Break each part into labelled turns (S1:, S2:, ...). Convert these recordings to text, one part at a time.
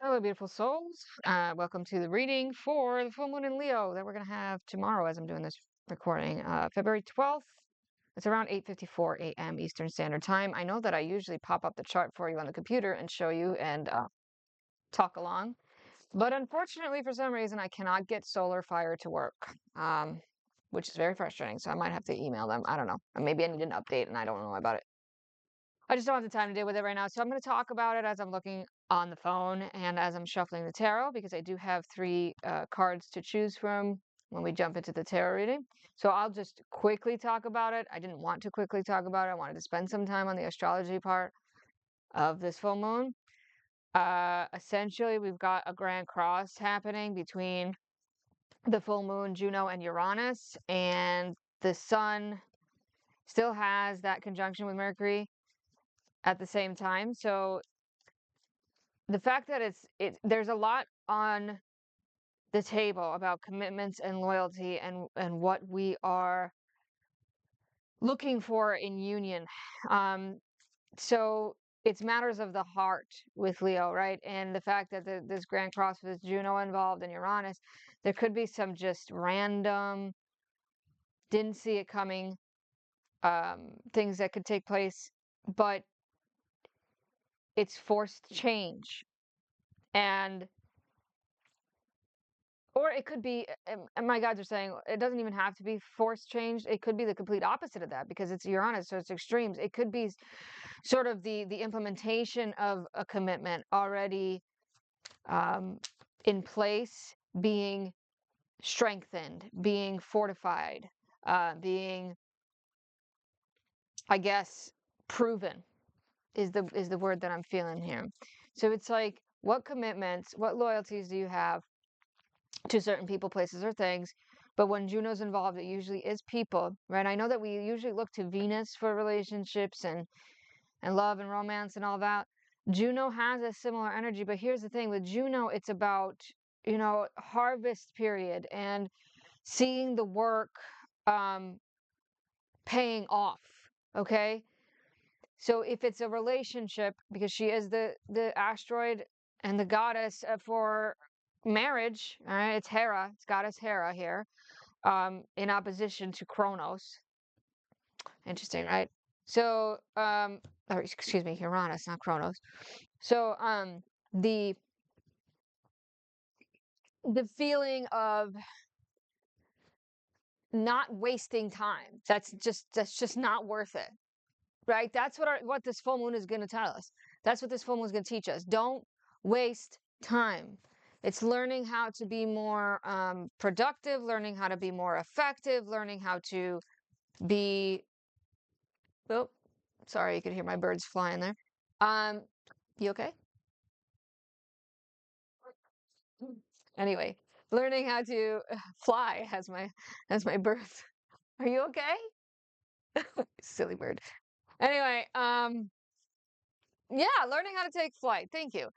S1: Hello, beautiful souls. Welcome to the reading for the full moon in Leo that we're going to have tomorrow as I'm doing this recording, February 12th. It's around 8:54 a.m. Eastern Standard Time. I know that I usually pop up the chart for you on the computer and show you and talk along. But unfortunately, for some reason, I cannot get Solar Fire to work, which is very frustrating. So I might have to email them. I don't know. Or maybe I need an update and I don't know about it. I just don't have the time to deal with it right now. So I'm going to talk about it as I'm looking on the phone and as I'm shuffling the tarot because I do have three cards to choose from when we jump into the tarot reading. So I'll just quickly talk about it. I didn't want to quickly talk about it. I wanted to spend some time on the astrology part of this full moon. Essentially, we've got a grand cross happening between the full moon, Juno, and Uranus, and the sun still has that conjunction with Mercury at the same time. So the fact that there's a lot on the table about commitments and loyalty and what we are looking for in union. So it's matters of the heart with Leo, right? And the fact that this grand cross with Juno involved and Uranus, there could be some just random, didn't see it coming, things that could take place, but it's forced change. And or it could be, and my guides are saying it doesn't even have to be forced change. It could be the complete opposite of that because it's Uranus, so it's extremes. It could be sort of the implementation of a commitment already in place, being strengthened, being fortified, being, I guess, proven is the word that I'm feeling here. So it's like, what commitments, what loyalties do you have to certain people, places, or things? But when Juno's involved, it usually is people, right? I know that we usually look to Venus for relationships and love and romance and all that. Juno has a similar energy, but here's the thing with Juno, it's about, harvest period and seeing the work um, paying off. Okay. So if it's a relationship, because she is the asteroid and the goddess for marriage, all right, it's Hera, it's goddess Hera here, in opposition to Kronos. Interesting, right? So, or excuse me, Uranus, not Kronos. So, the the feeling of not wasting time. That's just not worth it, right? That's what this full moon is going to tell us. That's what this full moon is going to teach us. Don't waste time. It's learning how to be more productive, learning how to be more effective, learning how to be. Oh, sorry, you could hear my birds flying there. Um, you okay? Anyway, learning how to fly as my birth. Are you okay? Silly bird. Anyway, yeah, learning how to take flight. Thank you.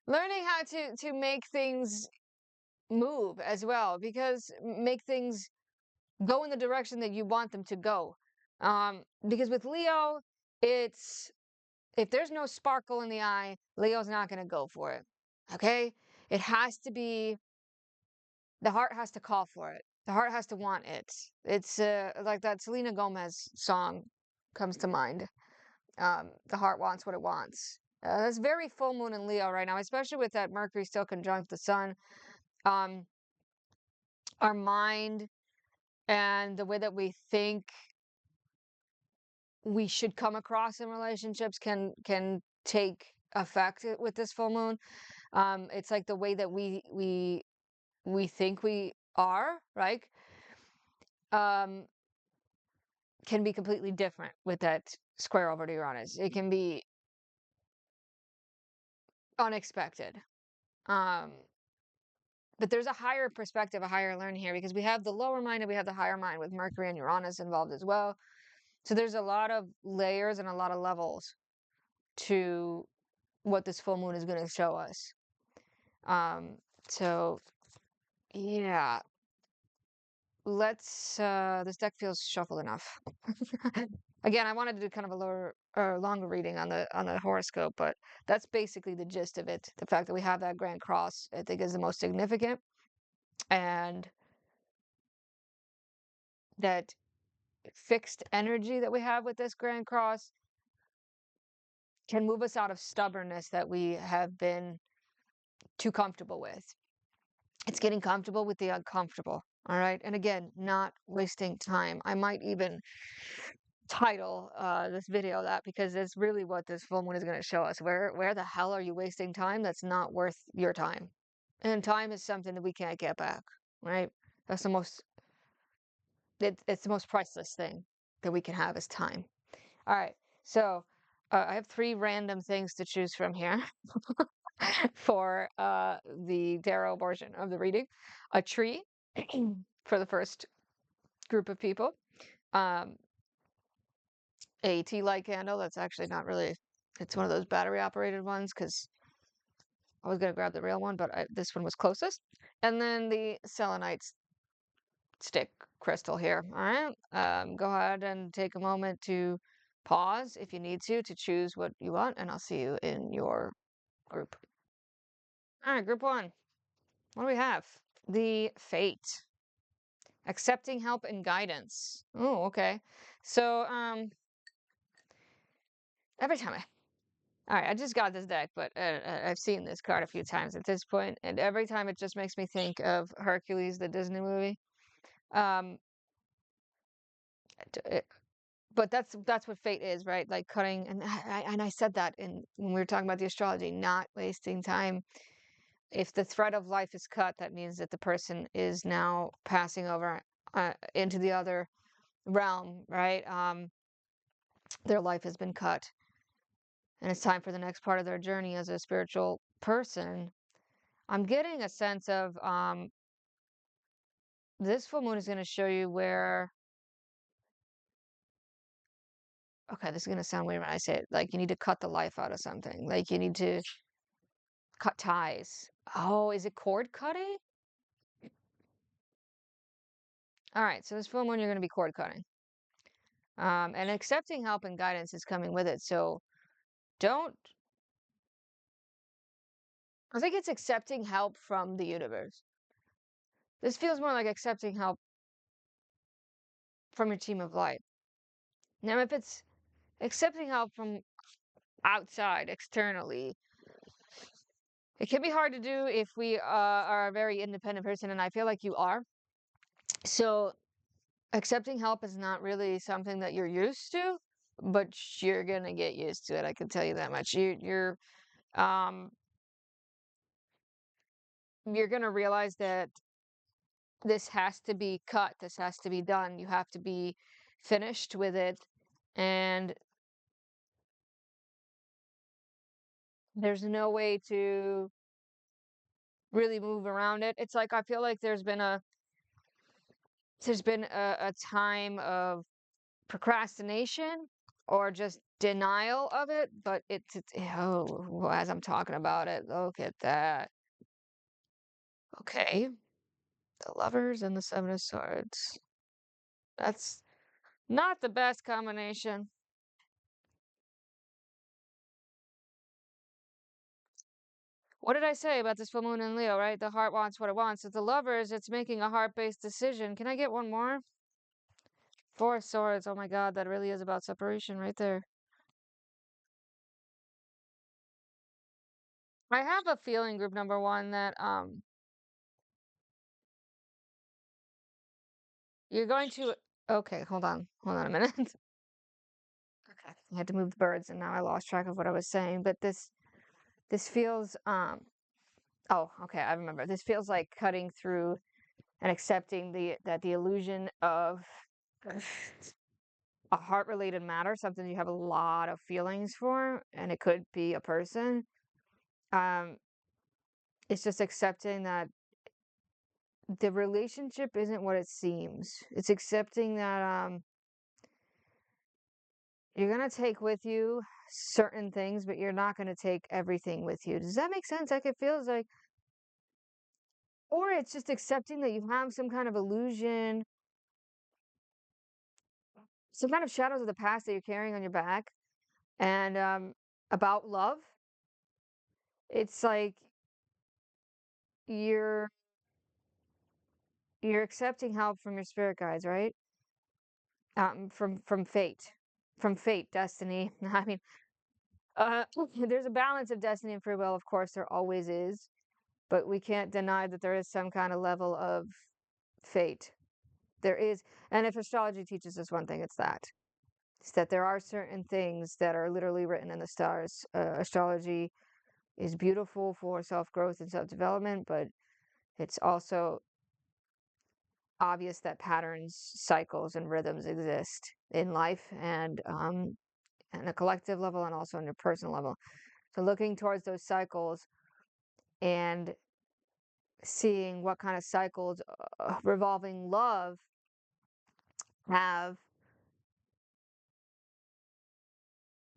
S1: Learning how to make things move as well, because make things go in the direction that you want them to go. Because with Leo, it's if there's no sparkle in the eye, Leo's not going to go for it. Okay? It has to be, the heart has to call for it. The heart has to want it. It's like that Selena Gomez song comes to mind. The heart wants what it wants. That's very full moon in Leo right now, especially with that Mercury still conjunct the sun. Um, our mind and the way that we think we should come across in relationships can take effect with this full moon. It's like the way that we think we are, right? Um, can be completely different with that square over to Uranus. It can be unexpected. Um, but there's a higher perspective, a higher learning here because we have the lower mind and we have the higher mind with Mercury and Uranus involved as well. So there's a lot of layers and a lot of levels to what this full moon is going to show us. So yeah, let's this deck feels shuffled enough. Again, I wanted to do kind of a lower or longer reading on the horoscope, but that's basically the gist of it. The fact that we have that Grand Cross, I think, is the most significant, and that fixed energy that we have with this Grand Cross can move us out of stubbornness that we have been too comfortable with. It's getting comfortable with the uncomfortable. All right. And again, not wasting time. I might even title this video that, because it's really what this full moon is going to show us. Where the hell are you wasting time that's not worth your time? And time is something that we can't get back, right? That's the most it's the most priceless thing that we can have is time. All right. So I have three random things to choose from here for the tarot portion of the reading. A tree for the first group of people. Um, a tea light candle. That's actually not really, it's one of those battery operated ones because I was going to grab the real one, but this one was closest. And then the selenite stick crystal here. All right. Go ahead and take a moment to pause if you need to choose what you want, and I'll see you in your group. All right, group one. What do we have? The fate. Accepting help and guidance. Oh, okay. So, every time all right, I just got this deck, but I've seen this card a few times at this point, and every time it just makes me think of Hercules, the Disney movie. Um, but that's what fate is, right? Like cutting, and I said that in when we were talking about the astrology, not wasting time. If the thread of life is cut, that means that the person is now passing over into the other realm, right? Their life has been cut, and it's time for the next part of their journey as a spiritual person. I'm getting a sense of this full moon is going to show you where. Okay, this is going to sound weird when I say it. Like you need to cut the life out of something. Like you need to cut ties. Oh, is it cord cutting? All right, so this full moon, you're going to be cord cutting. And accepting help and guidance is coming with it. So don't, I think it's accepting help from the universe. This feels more like accepting help from your team of light. Now, if it's accepting help from outside, externally, it can be hard to do if we are a very independent person, and I feel like you are. So accepting help is not really something that you're used to, but you're gonna get used to it. I can tell you that much. Um you're gonna realize that this has to be cut. This has to be done. You have to be finished with it, and there's no way to really move around it. It's like I feel like there's been a time of procrastination or just denial of it, but it's oh, well, as I'm talking about it, look at that. Okay, the lovers and the seven of swords. That's not the best combination. What did I say about this full moon in Leo, right? The heart wants what it wants. With the lovers, it's making a heart-based decision. Can I get one more? Four of swords. Oh my God, that really is about separation right there. I have a feeling, group number one, that you're going to. Okay, hold on a minute. Okay, I had to move the birds, and now I lost track of what I was saying. But this feels oh, okay, I remember. This feels like cutting through and accepting the illusion of a heart-related matter, something you have a lot of feelings for, and it could be a person. Um, it's just accepting that the relationship isn't what it seems. It's accepting that you're gonna take with you certain things, but you're not gonna take everything with you. Does that make sense? Like it feels like, or it's just accepting that you have some kind of illusion, some kind of shadows of the past that you're carrying on your back, And about love, it's like you're you're accepting help from your spirit guides, right? From fate, destiny. I mean, uh, there's a balance of destiny and free will. Of course, there always is, but we can't deny that there is some kind of level of fate. There is, and if astrology teaches us one thing, it's that. It's that there are certain things that are literally written in the stars. Astrology is beautiful for self-growth and self-development, but it's also obvious that patterns, cycles, and rhythms exist in life and on a collective level and also on your personal level. So looking towards those cycles and seeing what kind of cycles revolving love have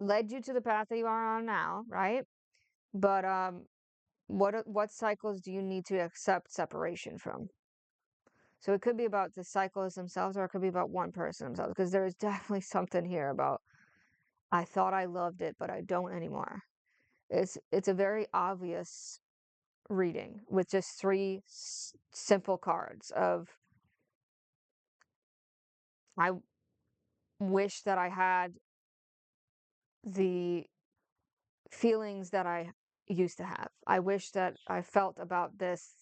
S1: led you to the path that you are on now, right? But what cycles do you need to accept separation from? So it could be about the cycles themselves, or it could be about one person themselves, because there is definitely something here about I thought I loved it, but I don't anymore. It's a very obvious reading with just three simple cards of I wish that I had the feelings that I used to have. I wish that I felt about this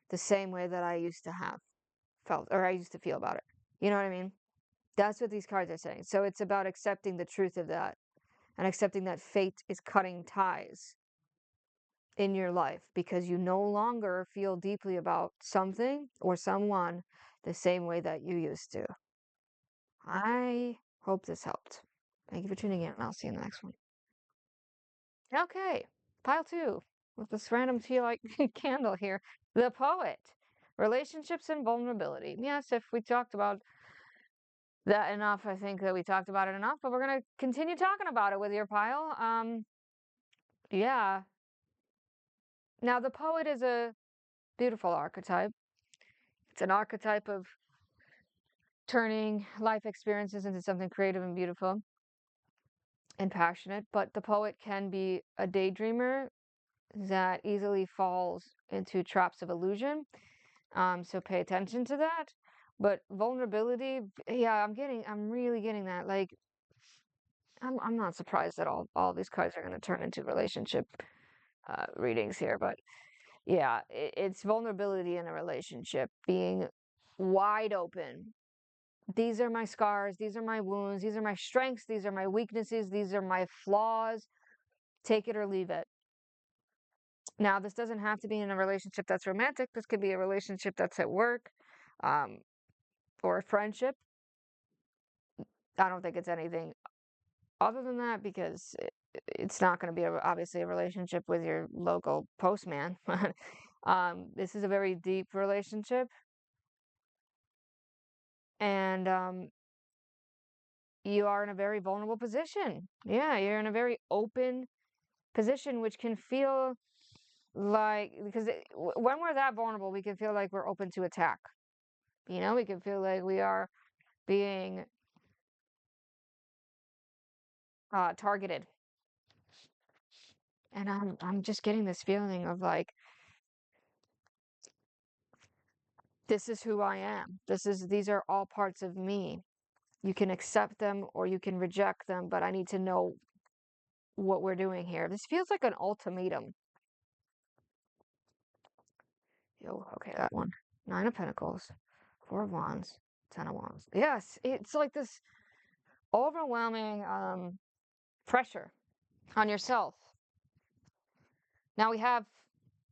S1: the same way that I used to have felt or I used to feel about it. You know what I mean? That's what these cards are saying. So it's about accepting the truth of that and accepting that fate is cutting ties in your life because you no longer feel deeply about something or someone the same way that you used to. I hope this helped. Thank you for tuning in, and I'll see you in the next one. Okay, pile two with this random tea like candle here. The poet, relationships and vulnerability. Yes, if we talked about that enough, I think that we talked about it enough, but we're going to continue talking about it with your pile. Yeah. Now, the poet is a beautiful archetype. It's an archetype of turning life experiences into something creative and beautiful and passionate, but the poet can be a daydreamer that easily falls into traps of illusion. So pay attention to that. But vulnerability, yeah, I'm really getting that. Like, I'm not surprised that all these cards are going to turn into relationship readings here, but yeah, it's vulnerability in a relationship, being wide open. These are my scars, these are my wounds, these are my strengths, these are my weaknesses, these are my flaws. Take it or leave it. Now, this doesn't have to be in a relationship that's romantic. This could be a relationship that's at work, um, or a friendship. I don't think it's anything other than that because it's not going to be obviously a relationship with your local postman. This is a very deep relationship, and you are in a very vulnerable position. Yeah, you're in a very open position, which can feel like because when we're that vulnerable, we can feel like we're open to attack. You know, we can feel like we are being targeted. And I'm just getting this feeling of like this is who I am. These are all parts of me. You can accept them or you can reject them, but I need to know what we're doing here. This feels like an ultimatum. Yo, okay, that one. Nine of Pentacles, Four of Wands, Ten of Wands. Yes, it's like this overwhelming pressure on yourself. Now we have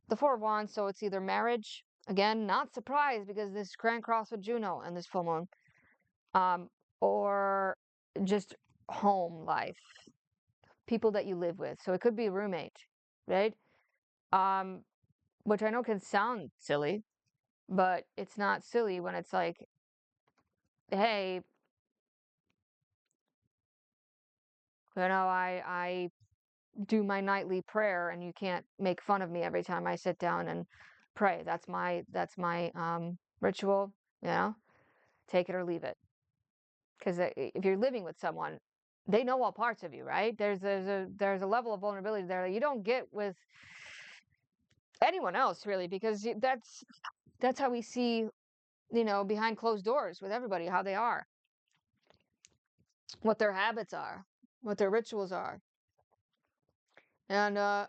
S1: the Four of Wands, so it's either marriage. Again, not surprised because this grand cross with Juno and this full moon, um, or just home life, people that you live with. So it could be a roommate, right? Um, which I know can sound silly, but it's not silly when it's like, hey, I do my nightly prayer and you can't make fun of me every time I sit down and pray. That's my ritual, you know? Take it or leave it. Because if you're living with someone, they know all parts of you, right? There's a level of vulnerability there that you don't get with anyone else really, because that's how we see, behind closed doors with everybody, how they are, what their habits are, what their rituals are. And yeah,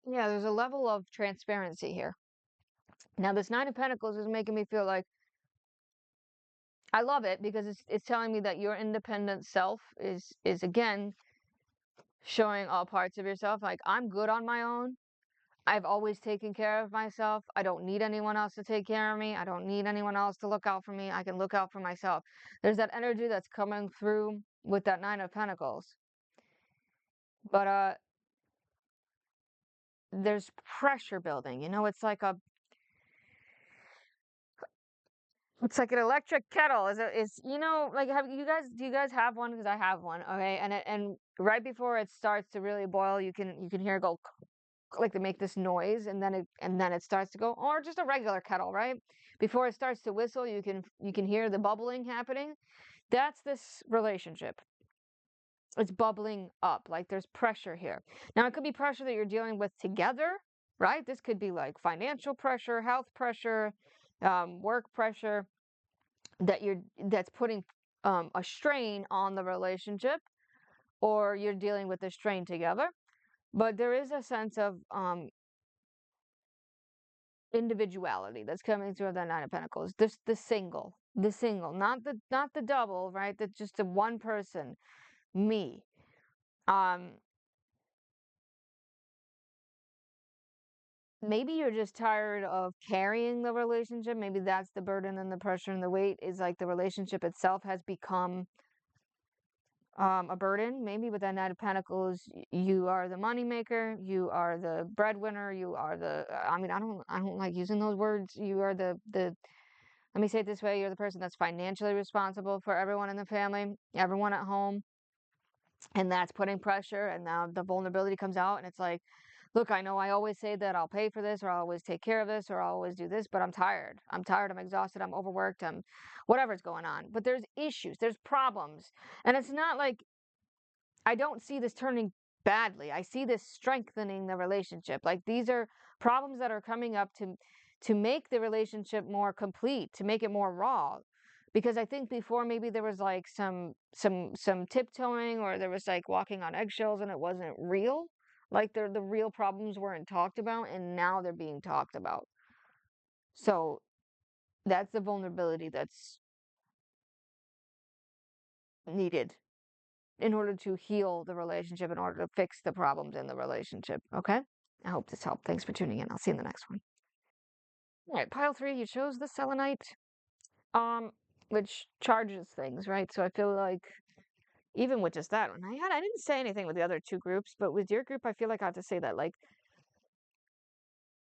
S1: there's a level of transparency here. Now, this Nine of Pentacles is making me feel like I love it because it's telling me that your independent self is again showing all parts of yourself. Like, I'm good on my own. I've always taken care of myself. I don't need anyone else to take care of me. I don't need anyone else to look out for me. I can look out for myself. There's that energy that's coming through with that Nine of Pentacles. But there's pressure building. It's like an electric kettle. Is like, have you guys do you guys have one? Because I have one. Okay, and right before it starts to really boil, you can hear it go, like, they make this noise, and then it starts to go, or just a regular kettle, right? Before it starts to whistle, you can hear the bubbling happening. That's this relationship. It's bubbling up, like there's pressure here. Now, it could be pressure that you're dealing with together, right? This could be like financial pressure, health pressure, work pressure that's putting a strain on the relationship, or you're dealing with the strain together. But there is a sense of individuality that's coming through the Nine of Pentacles. This the single, not the double, right? That's just the one person, me. Um, Maybe you're just tired of carrying the relationship. Maybe that's the burden and the pressure and the weight, is like the relationship itself has become a burden. Maybe with that Knight of Pentacles, you are the moneymaker, you are the breadwinner, you are the. I mean, I don't like using those words. You are the. Let me say it this way: you're the person that's financially responsible for everyone in the family, everyone at home, and that's putting pressure. And now the vulnerability comes out, and it's like, look, I know I always say that I'll pay for this, or I'll always take care of this, or I'll always do this, but I'm tired. I'm tired. I'm exhausted. I'm overworked. I'm whatever's going on. But there's issues. There's problems, and it's not like I don't see this turning badly. I see this strengthening the relationship. Like, these are problems that are coming up to make the relationship more complete, to make it more raw. Because I think before, maybe there was like some tiptoeing, or there was like walking on eggshells, and it wasn't real. Like, the real problems weren't talked about, and now they're being talked about. So that's the vulnerability that's needed in order to heal the relationship, in order to fix the problems in the relationship. Okay? I hope this helped. Thanks for tuning in. I'll see you in the next one. All right, pile three, you chose the selenite, um, which charges things, right? So I feel like even with just that one, I didn't say anything with the other two groups, but with your group, I feel like I have to say that, like,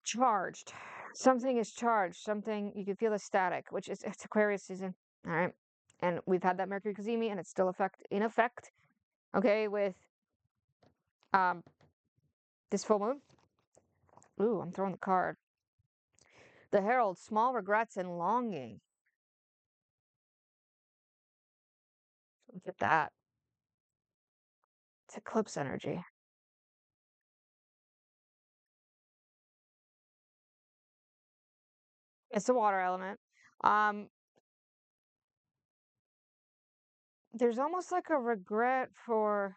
S1: charged. Something is charged. Something, you can feel the static, which is, it's Aquarius season. All right. And we've had that Mercury Cazimi, and it's still in effect. Okay, with um this full moon. Ooh, I'm throwing the card. The Herald, small regrets and longing. Look at that. It's eclipse energy. It's the water element. Um, there's almost like a regret for.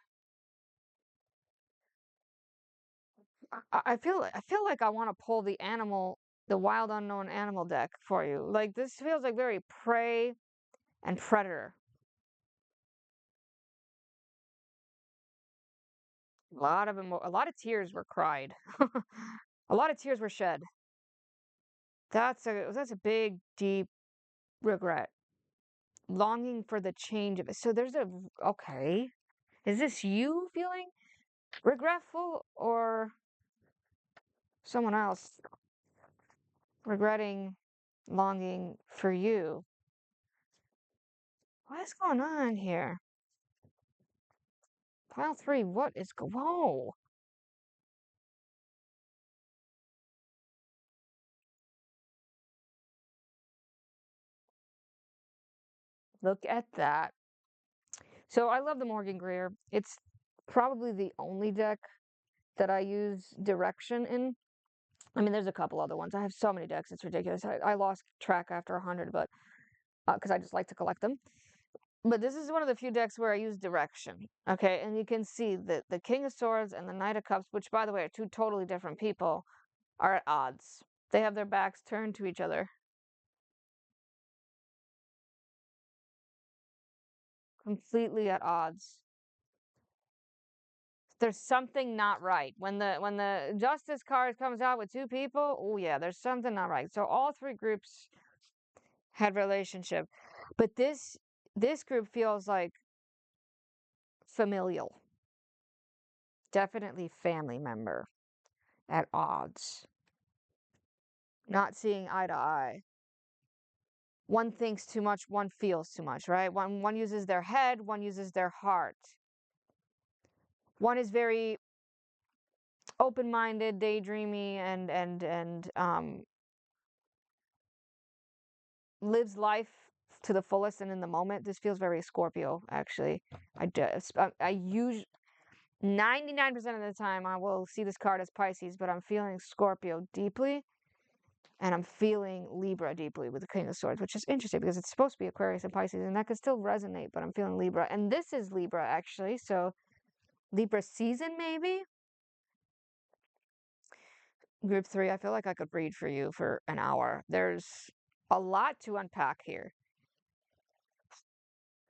S1: I feel like I want to pull the wild unknown animal deck for you. Like, this feels like very prey and predator. A lot of tears were cried. A lot of tears were shed. That's a big, deep regret. Longing for the change of it. So there's a okay. Is this you feeling regretful, or someone else regretting, longing for you? What is going on here? Pile three, what is whoa? Look at that. So I love the Morgan Greer. It's probably the only deck that I use direction in. I mean, there's a couple other ones. I have so many decks, it's ridiculous. I lost track after 100, but because I just like to collect them. But this is one of the few decks where I use direction. Okay, and you can see that the King of Swords and the Knight of Cups, which by the way are two totally different people, are at odds. They have their backs turned to each other, completely at odds. There's something not right. When the Justice card comes out with two people, oh yeah, there's something not right. So all three groups had relationship. But this group feels like familial. Definitely family member at odds. Not seeing eye to eye. One thinks too much, one feels too much, right? One uses their head, one uses their heart. One is very open-minded, daydreamy, and lives life to the fullest and in the moment. This feels very Scorpio, actually. I use 99% of the time I will see this card as Pisces, but I'm feeling Scorpio deeply, and I'm feeling Libra deeply with the King of Swords, which is interesting because it's supposed to be Aquarius and Pisces, and that could still resonate, but I'm feeling Libra. And this is Libra, actually, so Libra season, maybe? Group 3, I feel like I could read for you for an hour. There's a lot to unpack here.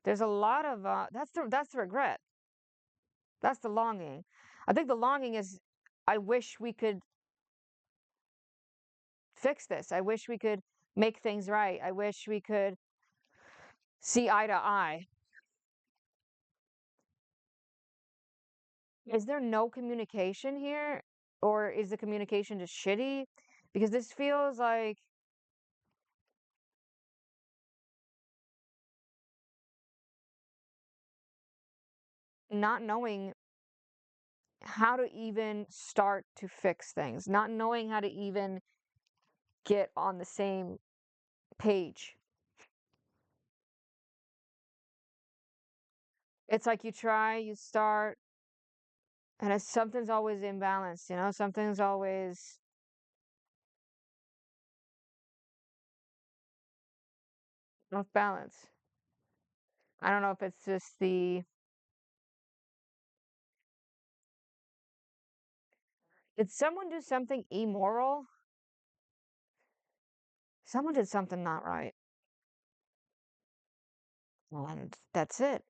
S1: There's a lot of that's the regret. That's the longing. I think the longing is I wish we could fix this. I wish we could make things right. I wish we could see eye to eye. Is there no communication here? Or is the communication just shitty? Because this feels like not knowing how to even start to fix things, not knowing how to even get on the same page. It's like you try, you start, and something's always imbalanced, something's always off balance. I don't know if it's just did someone do something immoral? Someone did something not right. And that's it.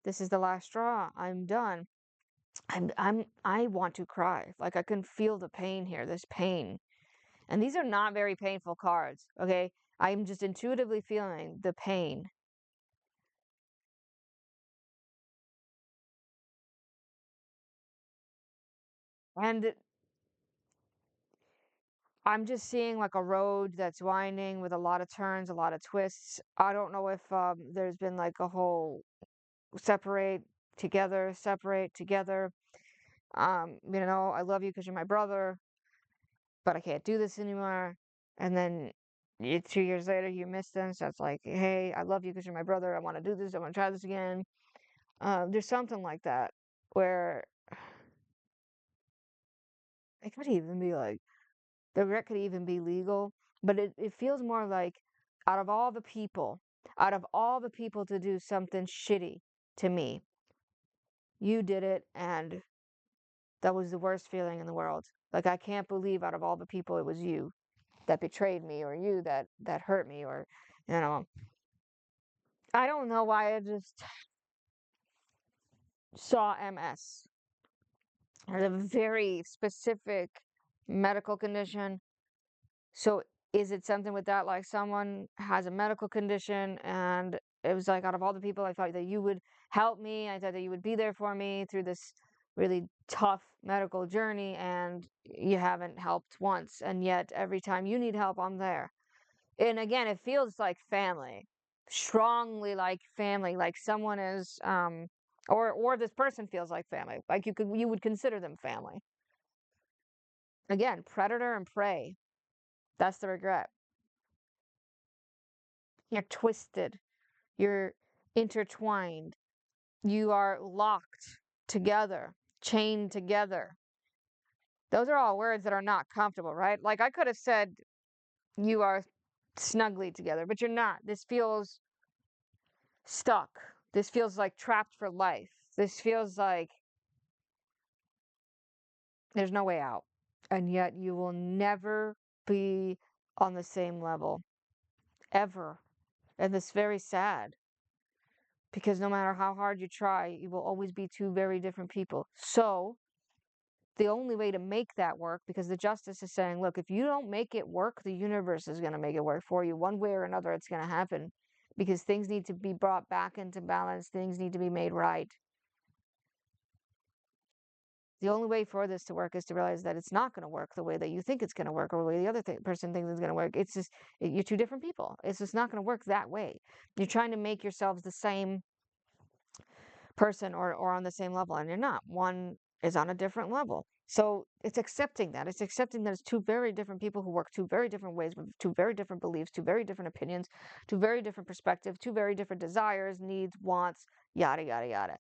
S1: This is the last straw. I'm done. I want to cry. Like I can feel the pain here, this pain. And these are not very painful cards, okay? I'm just intuitively feeling the pain. And I'm just seeing like a road that's winding with a lot of turns, a lot of twists. I don't know if there's been like a whole separate together. I love you because you're my brother, but I can't do this anymore. And then 2 years later, you miss them. So it's like, hey, I love you because you're my brother. I want to do this. I want to try this again. There's something like that where it could even be like, the regret could even be legal, but it feels more like out of all the people, out of all the people to do something shitty to me, you did it, and that was the worst feeling in the world. Like I can't believe out of all the people it was you that betrayed me or you that hurt me or you know I don't know why I just saw MS as a very specific medical condition. So is it something with that, like someone has a medical condition and it was like out of all the people I thought that you would help me, I thought that you would be there for me through this really tough medical journey and you haven't helped once and yet every time you need help I'm there. And again, it feels like family, strongly like family, like someone is or this person feels like family, like you would consider them family. Again, predator and prey. That's the regret. You're twisted. You're intertwined. You are locked together, chained together. Those are all words that are not comfortable, right? Like I could have said you are snugly together, but you're not. This feels stuck. This feels like trapped for life. This feels like there's no way out. And yet you will never be on the same level, ever. And it's very sad because no matter how hard you try, you will always be two very different people. So the only way to make that work, because the justice is saying, look, if you don't make it work, the universe is going to make it work for you. One way or another, it's going to happen because things need to be brought back into balance. Things need to be made right. The only way for this to work is to realize that it's not going to work the way that you think it's going to work or the way the other person thinks it's going to work. It's just, you're two different people. It's just not going to work that way. You're trying to make yourselves the same person or on the same level, and you're not. One is on a different level. So it's accepting that. It's accepting that it's two very different people who work two very different ways with two very different beliefs, two very different opinions, two very different perspectives, two very different desires, needs, wants, yada, yada, yada.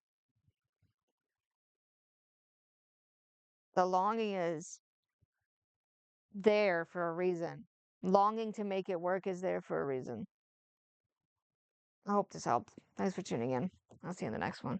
S1: The longing is there for a reason. Longing to make it work is there for a reason. I hope this helped. Thanks for tuning in. I'll see you in the next one.